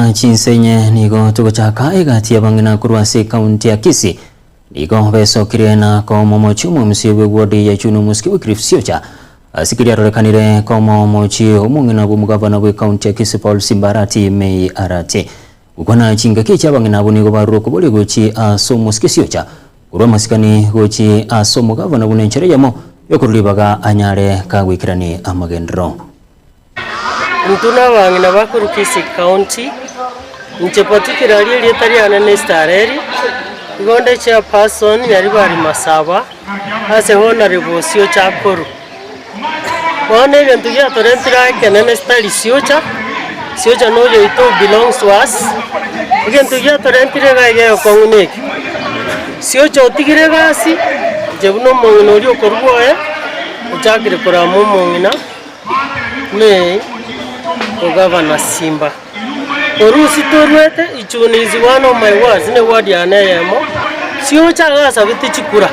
Chinsenye nigo tugochaka egati abangina kurwase kaunti ya Kisii nigo besokire na komo mochumo msiwe wodi ya chuno muski Wycliffe Siocha asikiria rorekanire komo mochi omungina bumugavana we kaunti ya Kisii Paul Simbarati Mei Arati ukona chinga kicha abangina bunigo baruko kubole gochi aso muski Siocha kurwa masikani gochi aso mugavana bunenchere yamo yokurulibaga anyare kagwikirani amagendro Ntuna bangina bakuru Kisii County nche particularly letariana nestareri igonde chairperson yari bari Masaba ase honorable Siocha Koru one gentu ya torentira kenene stari Siocha no ito belongs to us gentu ya torentira gaige okongunek Siocha otigire gasi jebuno mongino rio korwoe uchakire kora momongina me Governor Simba Orusi torwete ichuni is one of my words ne word ya neyemo Siocha gasa biti chikura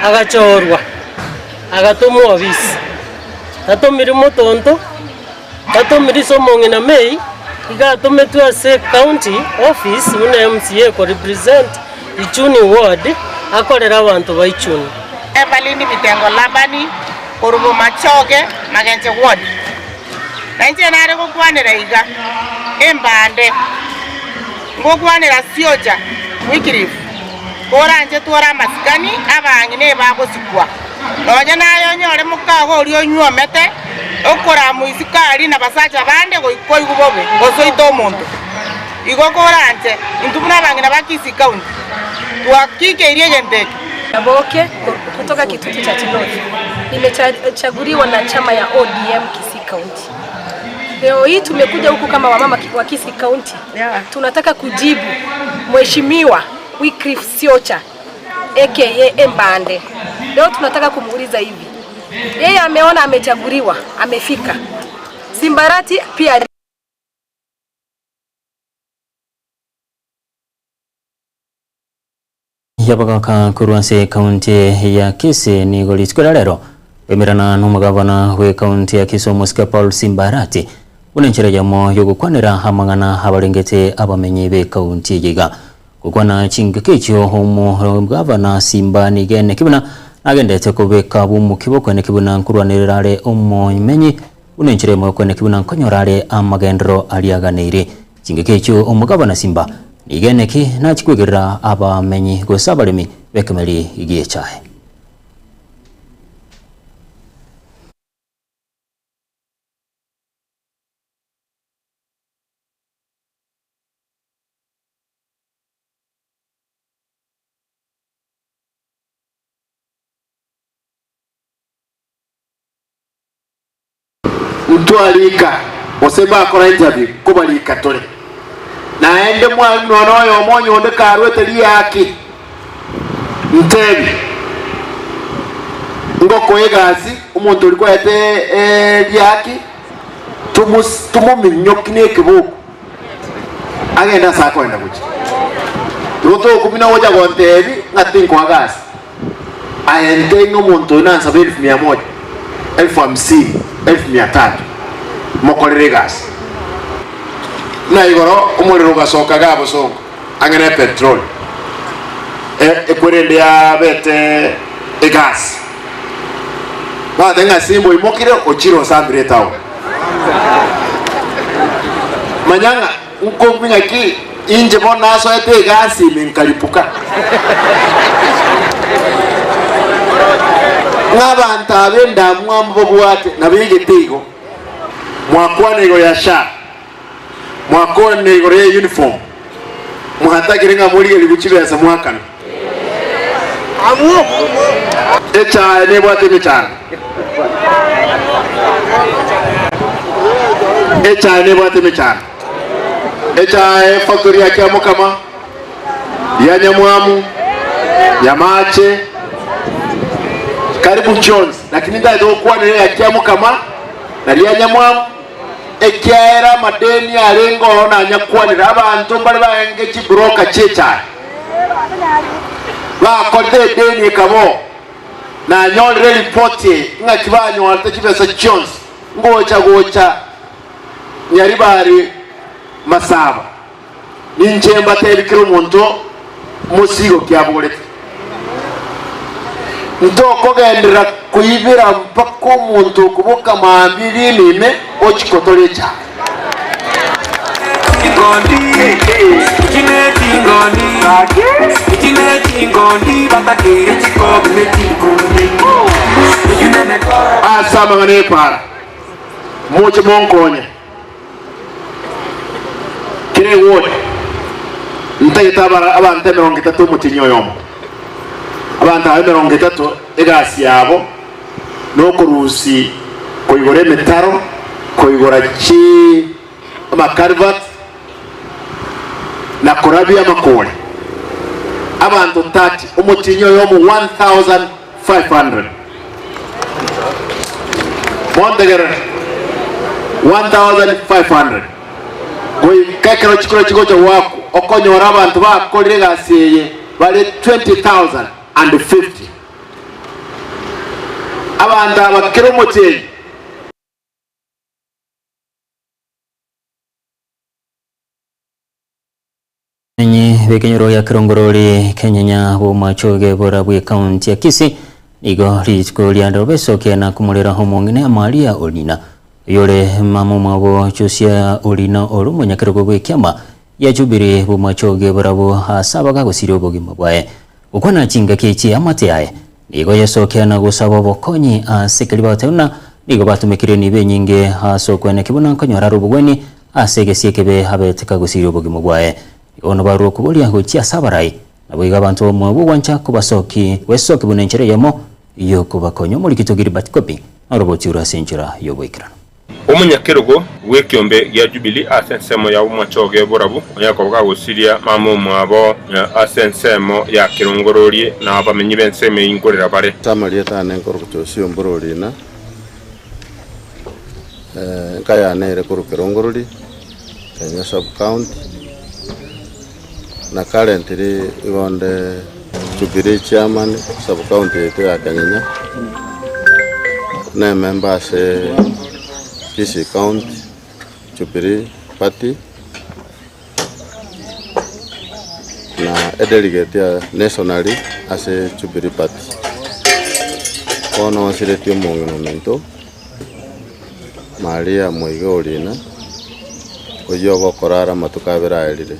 agachorwa agatomo office atomiri motonto atomiri somongina Mei igatometu ase county office une MCA ko represent ichuni ward akorera abantu baichuni Evalini Bitengo Labani Korubo Machoge Magenche ward Nanje nare gukwanira iga embande ngokwanira Siocha Wycliffe koranje twara masikani abangine bagosikwa nonya nayo nyore mukago uri onyomete okora muisikari na basacha bande goikoi gubobe gosoito omuntu igo koranje intubuna bangina ba Kisii County twakike irie gendeke Aboke kutoka Kitutu cha Chinoni. Nimechaguliwa na chama ya ODM Kisii County. Leo hii tumekuja huku kama wamama wa Kisii County. Tunataka kujibu Mheshimiwa Wycliffe Siocha aka Embande. Leo tunataka kumuuliza hivi. Yeye ameona amechaguliwa, amefika. Simbarati pia Yabagaka kurwase kaunti ya Kisii ni golitskora lero bemerana n'umugavana we kaunti ya Kisii Muska Paul Simbarati unenchere yamo yogukwanira hamangana abarengete abamenyi be kaunti yiga kukwana chinga kecho umugavana Simba nigene kibuna agendete kubeka bumu kiboko ne kibuna nkurwanirare umumenyi unenchere mo kwene kibuna nkonyorare amagendro aliaganire chinga kecho umugavana Simba nigeneki nachikwegera abamenyi gosabalemi bekemeli igiye cyahe Mtualika oseba akora interview kubalika tole naende mwana oyo omonyo onde karwete liyaki ntebi ngoko egasi umuntu uri kwete liyaki tumuminyokine kibuku agenda sako enda kuchi roto kumina hoja gontebi ngatinko agasi aende ngomuntu nansa 1100 1050 1300 mokolere gasi na igoro umuriro gasoka gabo songo angene petrol ekwerende ya bete gas ba denga simbo imokire ochiro sambire tawo manyanga uko minga ki inje bona so ete gas minkalipuka ngabanta benda mwambo bwate nabige tigo mwakwane go yasha mwakone gore uniform muhatagirenga muri libuchibeza mwakana amu echa ne bwate bitana echa ne bwate bitana echa factory ya kiamo kama ya Nyamwamu ya Mache karibu Jones lakini ndio kwa ne ya kiamo kama na ya Nyamwamu ekiera madeni arengo ona nyakwanira abantu bali baenge kibroka checha ba konde deni kabo na nyolre report nga kibanyo alta kibesa Jones ngocha nyaribari Masaba ninchemba tebikira omuntu musigo kyabulete ntokogendera kuyibira mpaka omuntu okubuka mambiri nime okikotole kya asama nganepara muche monkonya kire wode ntayita abantu 30 mutinyo yomo abantu 30 egasi yabo nokurusi koigore metaro koigora chi amakarvat na korabia makole abantu 30 umutinyo yomo 1500 mondegere 1500 goi kakero chiko cha wako okonyora abantu bakolire gaseye bale 20,050 abantu abakero moteli Enyi bekenyoro ya Kirongorori Kenyanya bumachoge bora bwe county ya Kisii nigo ritiko liando besoke na kumulera homongine amalia olina yole mamu mabo chusia olina olumonya kiroko bwe kyama ya Jubilee bumachoge bora bo hasabaga gusiro bogima bwae ukona chinga kichi amate yae nigo yesoke na gusaba bokonyi asekeli batuna nigo batumikire nibe nyinge hasokwe kibuna konyora rubugweni asegesekebe habeteka gusiro bogima bwae ono baro kubolia gochia sabarai nabuiga abantu mu bwancha kubasoki wesoki bunenchere yamo iyo kubakonyo muri kitogiri batikopi aroboti urasenjera yoboikira Omunyakerogo wekyombe ya Jubilee asensemo ya umachoge borabu yakobaga gusiria mamu mwabo asensemo ya Kirongorori na abamenyi benseme ingorera bare tamalieta nenkorokutosio mbororina kaya nere Kirongorori Kenya sub county na currently igonde Jubilee chairman sub county ya Kenya na members Kisii County Jubilee Party na delegate ya nationally as a Jubilee Party kono sireti momento Maria Moigorina oyogo korara matukabira elire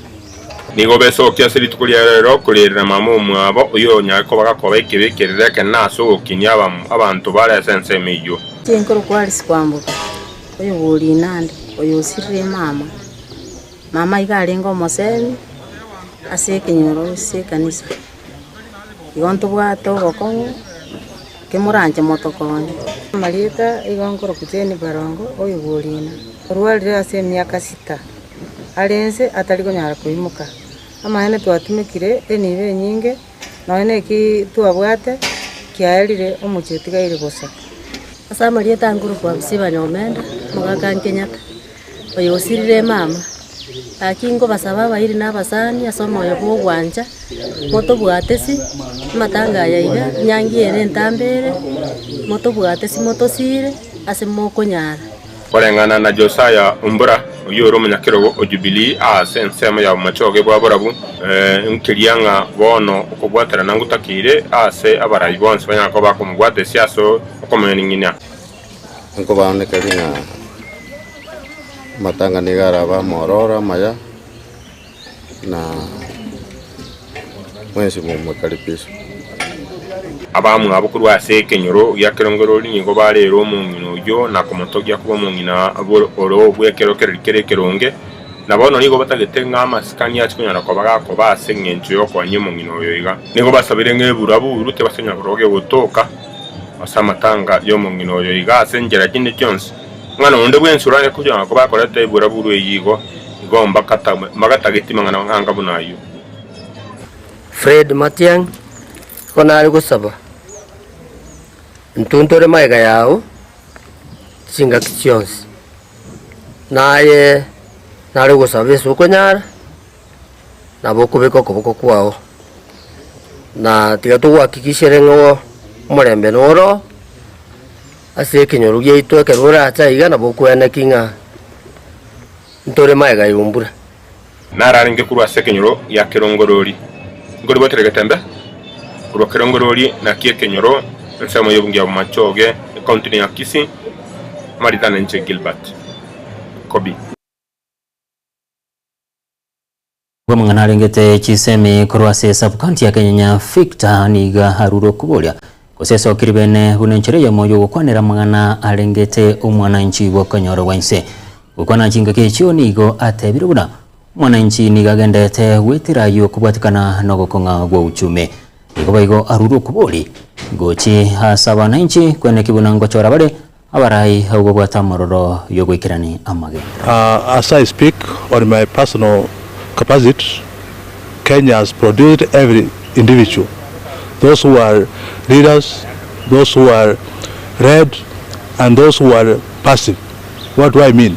nigo besokia siritukulia rero kulira mamu mwabo uyo nyako bagakoba ikibekerera kenaso okinya abantu bare sense meyo tinkoro kwali sikwambuka oyo buli nandi oyo sirire mama igalengo mosemi asekenyoro se kanisa igonto bwato bokongo kemuranje motokonye malieta igongoro kuteni barongo oyo bulina rualire ase miaka 6 alense ataliko nyara kuimuka amahene twatumikire enibe nyinge naone ki tuabwate kiaelire omuchetigaire bosa asamalieta nguru kwa bisiba nyomenda mugaka Kenyatta oyo osirire mama akingo basaba bayiri nabasani asoma oyo bwanja moto bwatesi matanga yaiga nyangi ere ntambere moto bwatesi moto sire asemo konyara Korengana na Josiah Umbura uyo Omunyakerogo o Jubilee asensemo ya umachoge bwa borabu nkirianga bono okubwatera nangutakire ase abarayi bonse banyako bakumubwate siaso okomeningina nko baone kalina matanga nigara ba morora maya na mwensi mu kalipiso abamu abukuru ase kenyoro ya Kirongorori nigo barero omungino yo na komotogia kuba omungina oro bwekero keronge na bono nigo batagetenga amasikani yakunyara ko bagako ase ngenjo yo kwanye omungino yo iga nigo basabire ngeburabu urute basenya kuroge gutoka asamatanga yo omungino yo iga ase njera kindi kyonse ngana onde bwensura kujya ko bakorete iburabu ruyigo igomba kata magatagetima ngana nganga bunayo Fred Matiang konari gusaba ntuntore maiga yao singa kichonsi naye nari gusaba isuko nyara nabo kubiko kuboko kwao na tiga tuwakikishere ngo murembe noro ase kinyoru gye itwe kerura ataiga nabo kwene kinga ntore maiga yumbura nararinge kurwa sekenyoro ya Kirongorori ngori boterega tembe kurwa Kirongorori na kie kenyoro nsemo yobungi ya machoge county ya Kisii Maritana nche Gilbert Kobi Kwa mngana arengete chisemi kurwa se sub-county ya Kenya Victor niga haruro kubolia kuseso kiribene bunenchere ya moyo gukwanira mngana arengete umwananchi wa Kanyoro Wainse gukwana chinga kechio nigo atebire buna mwananchi niga gendete wetira yo kubwatikana no gukonga gwa uchume nigo baigo aruro kuboli gochi hasaba nanchi kwene kibuna ngochora bare abarai ubwo bwata mororo yo gwikirani amage. As I speak on my personal capacity, Kenya has produced every individual, those who are leaders, those who are red, and those who are passive. What do I mean?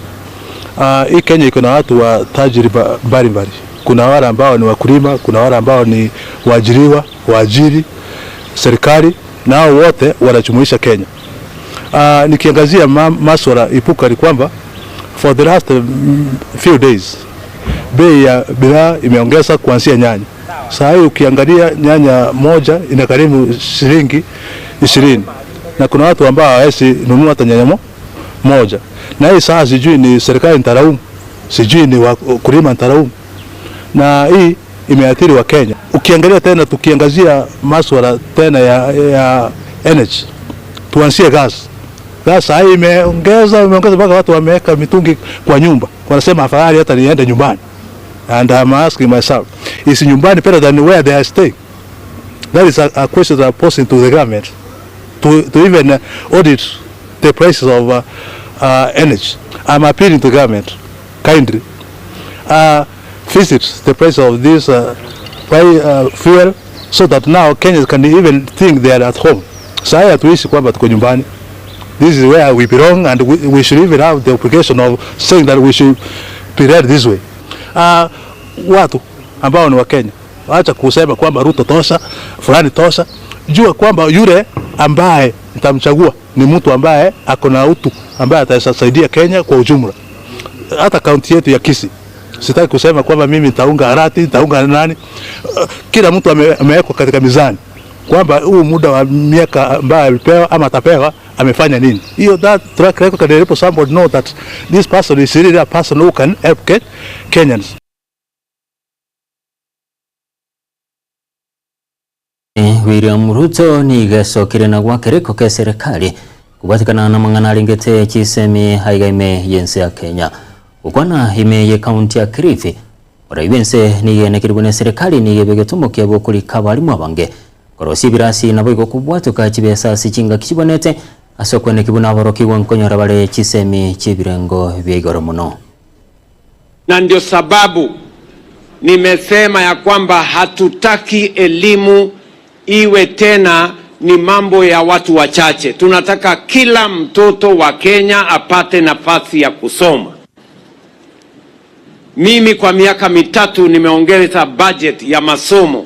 Hii Kenya iko na watu wa tajriba mbalimbali. Kuna wale ambao ni wakulima, kuna wale ambao ni waajiriwa, waajiri, serikali, nao wote wanajumuisha Kenya. Nikiangazia masuala ipuka ni kwamba for the last few days bei ya bidhaa imeongeza kuanzia nyanya. Sasa hii ukiangalia nyanya moja inakaribu shilingi 20 na kuna watu ambao hawezi nunua hata nyanya moja. Na hii sasa sijui ni serikali nitalaumu, sijui ni wakulima nitalaumu. Na hii imeathiri wa Kenya. Ukiangalia tena tukiangazia masuala tena ya energy, tuanzie gas. Sasa hii imeongeza mpaka watu wameweka mitungi kwa nyumba. Wanasema afadhali hata niende nyumbani. And I'm asking myself, is nyumbani better than where they are staying? That is a question that I'm posing to the government to even audit the prices of energy. I'm appealing to the government kindly visit the price of this fuel so that now Kenyans can even think they are at home. Sasa tuishi kwamba tuko nyumbani. This is where we belong, and we should even have the obligation of saying that we should be read this way. Watu ambao ni wa Kenya, acha kusema kwamba Ruto tosha, fulani tosha. Jua kwamba yule ambaye nitamchagua ni mtu ambaye akona utu, ambaye atasaidia Kenya kwa ujumla. Hata kaunti yetu ya Kisii, sitaki kusema kwamba mimi nitaunga Arati, nitaunga nani. Kila mtu amewekwa katika mizani kwamba huu muda wa miaka ambaye alipewa ama atapewa amefanya nini. Hiyo that track record can help somebody know that this person is really a person who can help Kenyans. William Ruto ni gasokire na gwakereko ke serikali kubatikana na mangana ringete chisemi haigaime yense ya Kenya ukwana ime ye county ya Kilifi ora ibense ni yene kiribune serikali ni yebegetumo kyabo kuri kabalimu abange korosi birasi nabo ikokubwatuka kibesa sichinga kibonete asokwene kibuna boroki wankonyora bale chisemi chibirengo byigoro muno. Na ndio sababu nimesema ya kwamba hatutaki elimu iwe tena ni mambo ya watu wachache. Tunataka kila mtoto wa Kenya apate nafasi ya kusoma. Mimi kwa miaka mitatu nimeongeza budget ya masomo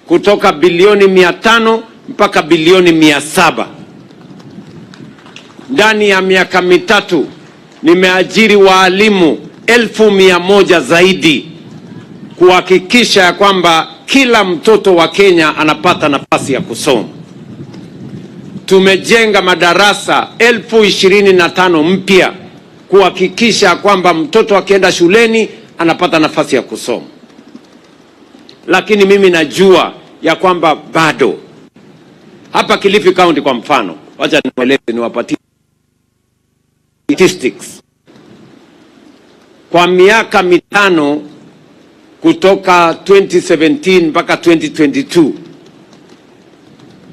kutoka bilioni 500 mpaka bilioni 700. Ndani ya miaka mitatu nimeajiri waalimu 1,100 zaidi kuhakikisha ya kwamba kila mtoto wa Kenya anapata nafasi ya kusoma. Tumejenga madarasa 25,000 mpya kuhakikisha kwamba mtoto akienda shuleni anapata nafasi ya kusoma. Lakini mimi najua ya kwamba bado hapa Kilifi County kwa mfano, wacha niwaeleze niwapatie statistics. Kwa miaka mitano kutoka 2017 mpaka 2022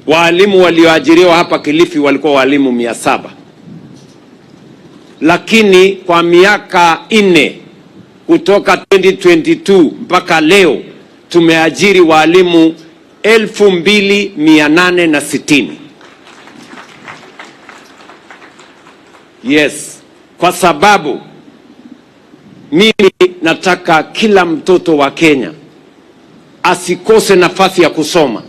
walimu walioajiriwa hapa Kilifi walikuwa walimu 700. Lakini kwa miaka 4 kutoka 2022 mpaka leo tumeajiri walimu 2,860. Yes, kwa sababu mimi nataka kila mtoto wa Kenya asikose nafasi ya kusoma,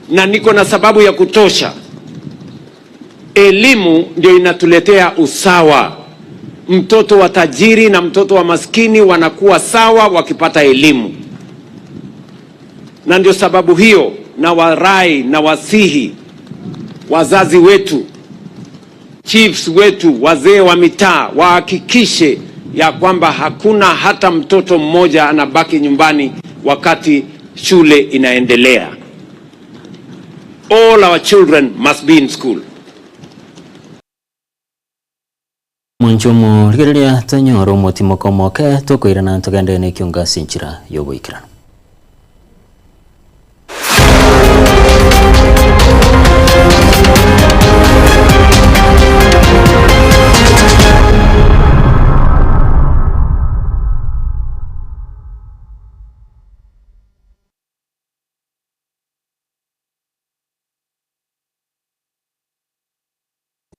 na niko na sababu ya kutosha. Elimu ndio inatuletea usawa. mtoto wa tajiri na mtoto wa maskini wanakuwa sawa wakipata elimu. Na ndio sababu hiyo na warai na wasihi wazazi wetu, chiefs wetu, wazee wa mitaa wahakikishe ya kwamba hakuna hata mtoto mmoja anabaki nyumbani wakati shule inaendelea. All our children must be in school. Munchumu rigereria tanyoro motimo moke tokoirana ntogende ne kyonga sinchira yoboikirana.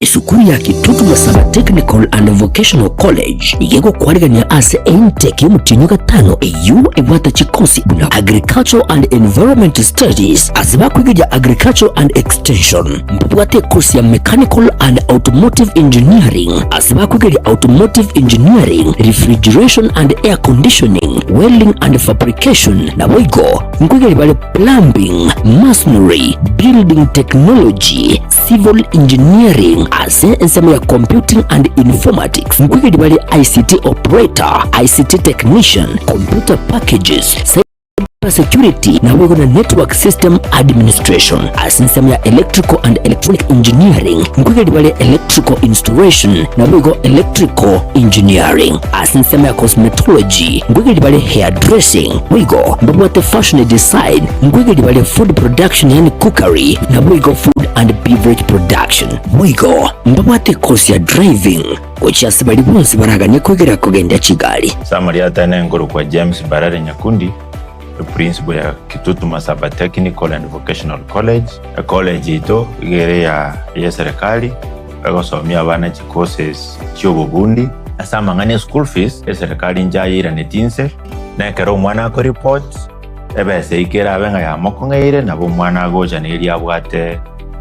Isukuru ya Kitutu Masaba Technical and Vocational College igego kwarigania ase intake y'umutinyo gatano EU ebwata chikosi buna Agricultural and Environment Studies aziba kwiga Agricultural and Extension mbwate course ya Mechanical and Automotive Engineering aziba kwiga Automotive Engineering, Refrigeration and Air Conditioning, Welding and Fabrication na wigo mkwiga bale Plumbing, Masonry, Building Technology, Civil Engineering ase ensema ya Computing and Informatics mkwige bali ICT Operator, ICT Technician, Computer Packages, Cyber Security na wigo na Network System Administration ase ensema ya Electrical and Electronic Engineering mkwige bali Electrical Installation na wigo Electrical Engineering ase ensema ya Cosmetology mkwige bali Hairdressing wigo mbwate Fashion Design mkwige bali Food Production yani Cookery na wigo Food and Beverage Production wigo mbwate course ya Driving which asibali bonse baraganye kwegera kugenda Kigali. Samaria tane ngoro kwa James Barare Nyakundi, the principal ya Kitutu Masaba Technical and Vocational College. A college ito igere ya serikali bagosomia abana courses cy'ububundi asama ngane school fees ya serikali njayira netinse na kero mwana ko report ebese ikera abenga ya mokongeire nabo mwana goja neri abwate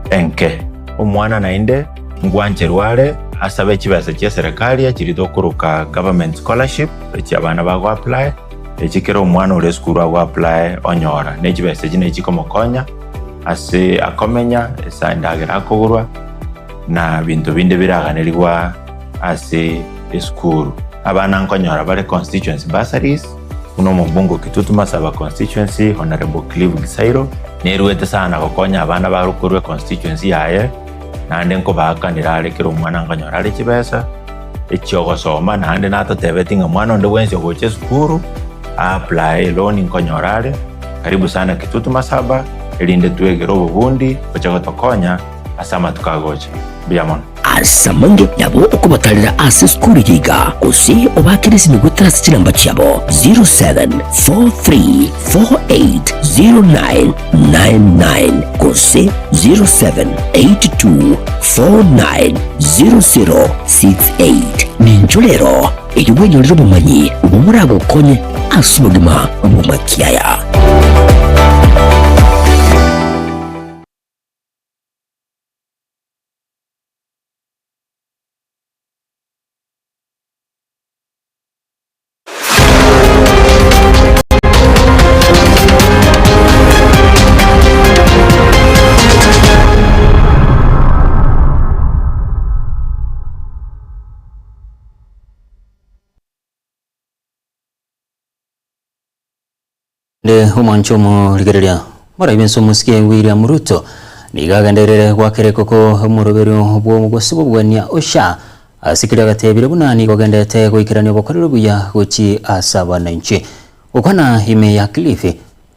enke umwana nainde ngwancherware asabe kibasa cya serikali akirido kuruka government scholarship cy'abana bago apply ekikero umwana ure school ago apply onyora nekibese kine kikomokonya ase akomenya esandagira akogurwa na bintu binde biraganirwa ase school abana nkonyora bare constituency bursaries uno mubungo Kitutu Masaba constituency Honorable Clive Gisairo neruwete sana gokonya abana barukurwe constituency yaye nande nko bakanira arekera umwana nkonyora ari kibesa ekyo gosoma nande nato tebetinga mwana ndo wense goche skuru apply loan nkonyorare karibu sana Kitutu Masaba elinde tuegero bubundi bacha gotokonya asama tukagocha biyamona asamange yabo okubatalira ase skuru yiga kusi obakirisi nigutara kiramba cyabo 0743480999 kusi 0782490068 ninjolero eyubwenyorero bumanyi ubumurago konye asubugima obumakiaya. De humanchomo rigereria mara ibenso musikie William Ruto nigaganderere gwakereko ko murobero bwo gosibo bwanya osha asikira gatebire bunani gogendete goikirania bokorero buya gochi asaba nanchi ukana ime ya Cliff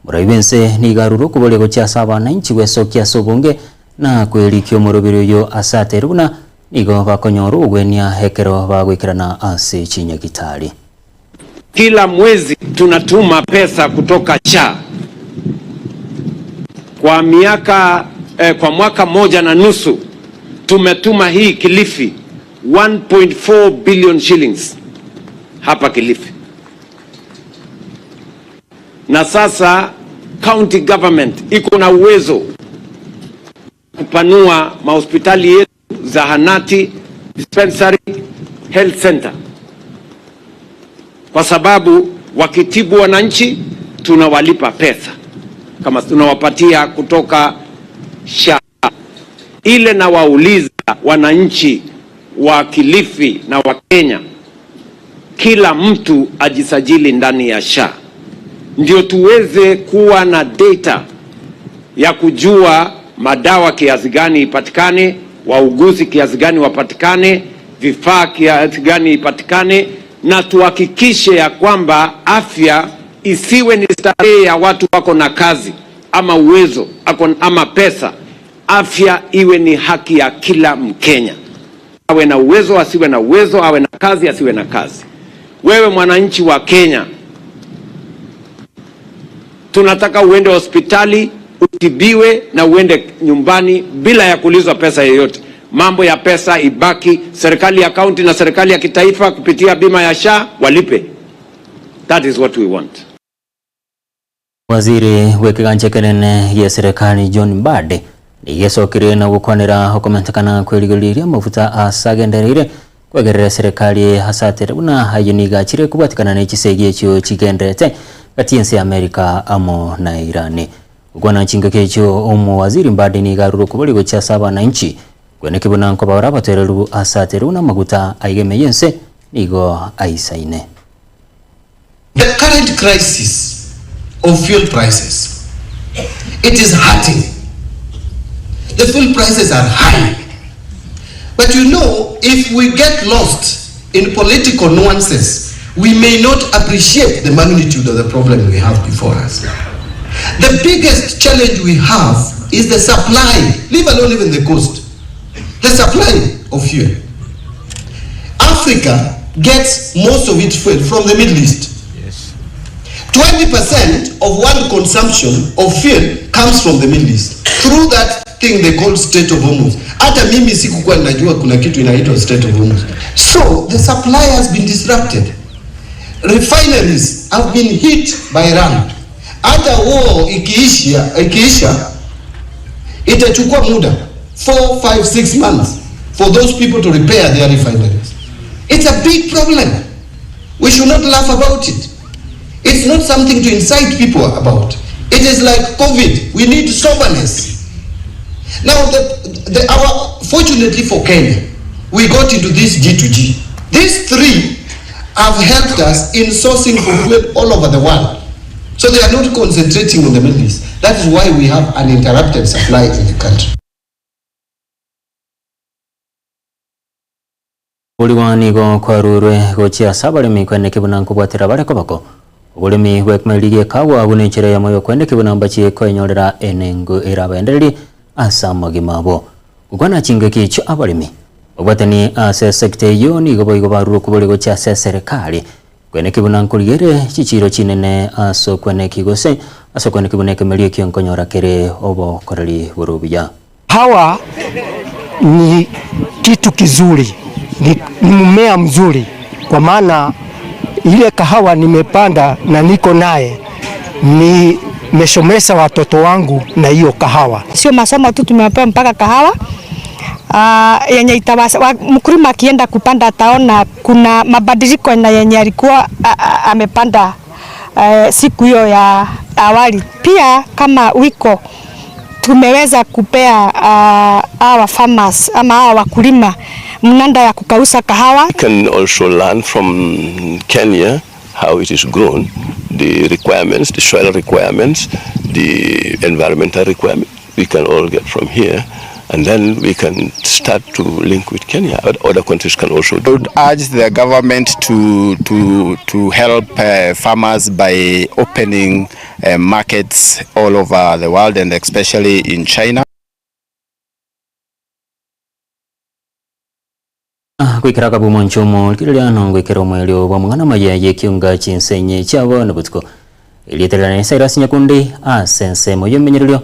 mara ibense nigaruro kubole gochi asaba nanchi wesokia sobonge na kwelikyo murobero yo asate runa nigo bakonyoro ugwenia hekero bagoikirana ase chinya gitari. Kila mwezi tunatuma pesa kutoka cha kwa kwa mwaka moja na nusu tumetuma hii Kilifi 1.4 billion shillings hapa Kilifi, na sasa county government iko na uwezo kupanua mahospitali yetu, zahanati, dispensary, health center, kwa sababu wakitibu wananchi tunawalipa pesa kama tunawapatia kutoka SHA. Ile na wauliza wananchi wa Kilifi na wa Kenya, kila mtu ajisajili ndani ya SHA ndio tuweze kuwa na data ya kujua madawa kiasi gani ipatikane, wauguzi kiasi gani wapatikane, vifaa kiasi gani ipatikane, na tuhakikishe ya kwamba afya isiwe ni starehe ya watu wako na kazi ama uwezo ama pesa. Afya iwe ni haki ya kila Mkenya, awe na uwezo asiwe na uwezo, awe na kazi asiwe na kazi. Wewe mwananchi wa Kenya, tunataka uende hospitali utibiwe na uende nyumbani bila ya kulizwa pesa yoyote. Mambo ya pesa ibaki serikali ya kaunti na serikali ya kitaifa kupitia bima ya SHA walipe. That is what we want. Waziri wekiganja kenene ya serikali John Mbadi nigesokire na gukwanira hukomentakana kweligiria mafuta asagenderire kwegerera serikali hasatire una hayuniga chire kubatikana n'ekisege ekyo kigendete kati y'ensi ya Amerika amo na Irani. Ugwana chingo kecho omu waziri Mbadi nigaruru kubuli gocha saba na nchi kweneke bunanko bawara batereru asatire una maguta aigeme yense nigo aisaine. The current crisis of fuel prices, it is hurting. The fuel prices are high. But you know, if we get lost in political nuances, we may not appreciate the magnitude of the problem we have before us. The biggest challenge we have is the supply, leave alone even the cost, the supply of fuel. Africa gets most of its fuel from the Middle East. 20% of world consumption of fuel comes from the Middle East through that thing they call Strait of Hormuz. Hata mimi sikukuwa najua kuna kitu inaitwa Strait of Hormuz. So the supply has been disrupted. Refineries have been hit by Iran. Hata war ikiisha itachukua muda 4, 5, 6 months for those people to repair their refineries. It's a big problem. We should not laugh about it. It's not something to incite people about. It is like COVID. We need soberness. Now, fortunately for Kenya, we got into this G2G. These three have helped us in sourcing for fuel all over the world. So they are not concentrating on the Middle East. That is why we have uninterrupted supply in the country. Uliwani go kwarurwe gochia sabalemi kweneke bunanko bwatera bareko bako. Ulimi wekmeligie kawa bunenchera ya moyo kweneke bunambachi kwenyorera enengo erabendereri asa magimabo. Ugwana chingeki cho abalimi. Obwatani ase sekte yoni gobo igobaru kubole gocha ase serikali. Kweneke bunanko liere chichiro chinene aso kweneke gose aso kweneke buneke melie kionkonyora kere obo korali burubia. Hawa ni kitu kizuri. Ni mmea mzuri kwa maana ile kahawa nimepanda na niko naye nimeshomesa watoto wangu na hiyo kahawa. Sio masomo tu tumepewa mpaka kahawa yenye itawasa mkulima akienda kupanda ataona kuna mabadiliko na yenye alikuwa amepanda siku hiyo ya awali. Pia kama wiko tumeweza kupea our farmers ama hawa wakulima mnanda ya kukausha kahawa. We can also learn from Kenya how it is grown, the requirements, the soil requirements, the environmental requirements. We can all get from here, and then we can start to link with Kenya. Other countries can also do. I would urge the government to help farmers by opening markets all over the world and especially in China. Kwikira kabumo nchomo kiriliano ngwekero mwelio wa mungana mayaye kiunga chinsenye chabo nabutko iliterana sairasi nyakundi asense moyo menyerilio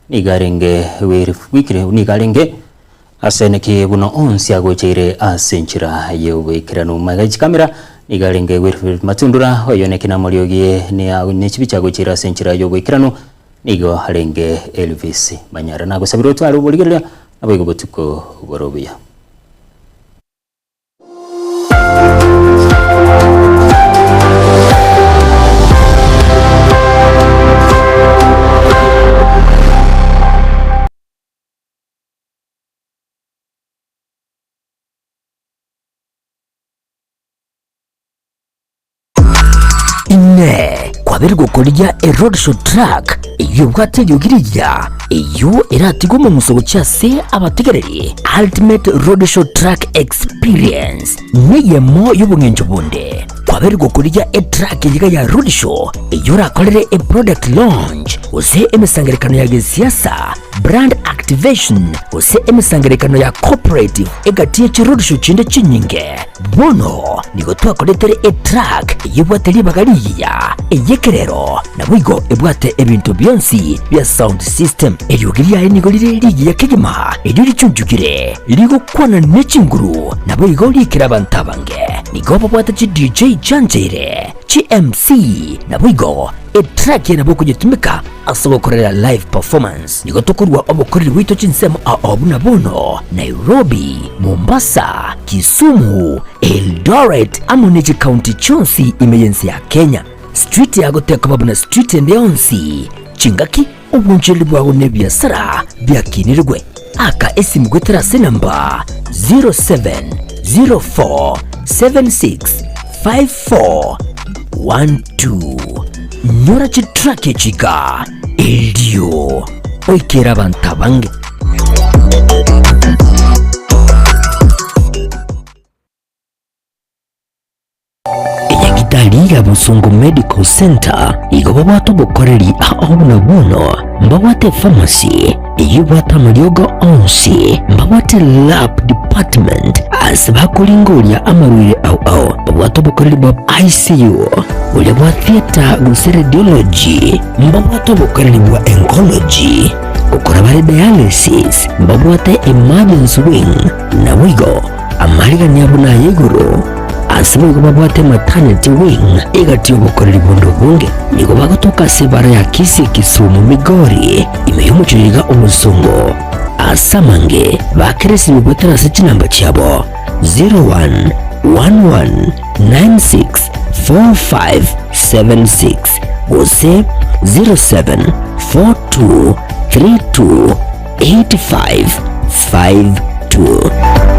nigarenge wikire nigarenge aseneki buno onsi agochire asenchira yewe kirano magaji kamera nigarenge wirfil matundura oyonekina moliogie ni chibicha gochira asenchira yewe kirano nigo harenge Elvis Manyara nago sabiro twaro boligirya abayigo botuko borobia. ine kwabiri gukoria a road show track iyo bwate yugiriya iyo iratigwa mu musogo cyase abategereri ultimate road show track experience niyemo y'ubungenjo bunde kwabiri gukoria a track yiga ya road show iyo rakorere a product launch use emisangerekano ya gisiasa brand activation use emisangerekano ya cooperative egatiye chi road show chinde chinyinge bono nigo twakoretere a track yibwate libagaliya eyekerero nabwigo ebwate ebintu byonsi bya sound system eyugiriya nigo liriya kigima eliri chunjukire ligo kwana nechinguru nabwigo likira bantabange nigo bwate chi DJ Janjere chi MC nabwigo a track yana boko jitumika asobokorera live performance nigo tokurwa obokorera wito chinsemo abuna bono Nairobi, Mombasa, Kisumu, Eldoret amunechi county chonsi emergency ya Kenya street ya goteka babuna street ndeyonsi chingaki obunjeli bwago ne biasara byakinirwe aka esimu gwetera senamba 0704765412 nyora chitrake chika eldio oikera bantabange Daliga Busungu Medical Center igoba bwato bukoreri aho buno mbawate pharmacy iyo bwata maryoga onsi mbawate lab department asbakulingoria amarwire au bwato bukoreri bwa ICU ule bwa theater radiology mbawate bukoreri bwa oncology ukora bare dialysis mbawate emergency wing na wigo amariga nyabuna yeguru asimu babwate maternity wing igati obukoreri bondo bunge nigo bagotoka sebara ya Kisi Kisumu Migori imeyumuchiriga omusongo asamange bakeresi bibotera sechi namba cyabo 0111964576 gose 0742328552